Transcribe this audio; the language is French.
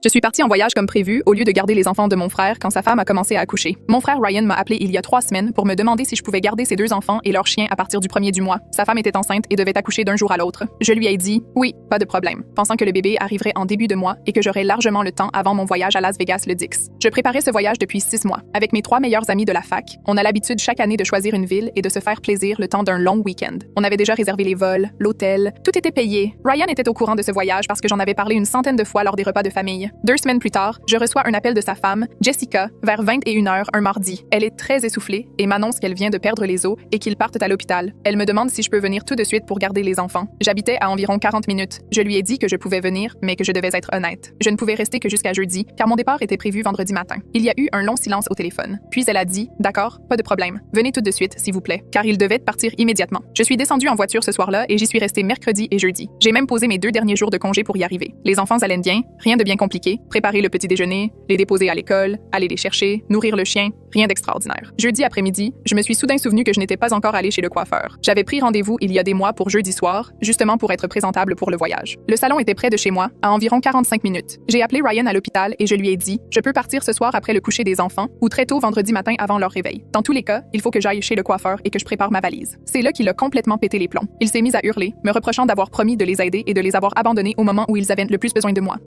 Je suis partie en voyage comme prévu au lieu de garder les enfants de mon frère quand sa femme a commencé à accoucher. Mon frère Ryan m'a appelé il y a 3 semaines pour me demander si je pouvais garder ses 2 enfants et leur chien à partir du 1er du mois. Sa femme était enceinte et devait accoucher d'un jour à l'autre. Je lui ai dit oui, pas de problème, pensant que le bébé arriverait en début de mois et que j'aurais largement le temps avant mon voyage à Las Vegas le 10. Je préparais ce voyage depuis 6 mois. Avec mes 3 meilleurs amis de la fac, on a l'habitude chaque année de choisir une ville et de se faire plaisir le temps d'un long week-end. On avait déjà réservé les vols, l'hôtel, tout était payé. Ryan était au courant de ce voyage parce que j'en avais parlé une centaine de fois lors des repas de famille. 2 semaines plus tard, je reçois un appel de sa femme, Jessica, vers 21h un mardi. Elle est très essoufflée et m'annonce qu'elle vient de perdre les os et qu'ils partent à l'hôpital. Elle me demande si je peux venir tout de suite pour garder les enfants. J'habitais à environ 40 minutes. Je lui ai dit que je pouvais venir, mais que je devais être honnête. Je ne pouvais rester que jusqu'à jeudi, car mon départ était prévu vendredi matin. Il y a eu un long silence au téléphone. Puis elle a dit « D'accord, pas de problème. Venez tout de suite, s'il vous plaît. » Car il devait partir immédiatement. Je suis descendue en voiture ce soir-là et j'y suis restée mercredi et jeudi. J'ai même posé mes 2 derniers jours de congé pour y arriver. Les enfants allaient bien, rien de bien compliqué. Préparer le petit déjeuner, les déposer à l'école, aller les chercher, nourrir le chien, rien d'extraordinaire. Jeudi après-midi, je me suis soudain souvenu que je n'étais pas encore allée chez le coiffeur. J'avais pris rendez-vous il y a des mois pour jeudi soir, justement pour être présentable pour le voyage. Le salon était près de chez moi, à environ 45 minutes. J'ai appelé Ryan à l'hôpital et je lui ai dit « Je peux partir ce soir après le coucher des enfants ou très tôt vendredi matin avant leur réveil. Dans tous les cas, il faut que j'aille chez le coiffeur et que je prépare ma valise. » C'est là qu'il a complètement pété les plombs. Il s'est mis à hurler, me reprochant d'avoir promis de les aider et de les avoir abandonnés au moment où ils avaient le plus besoin de moi.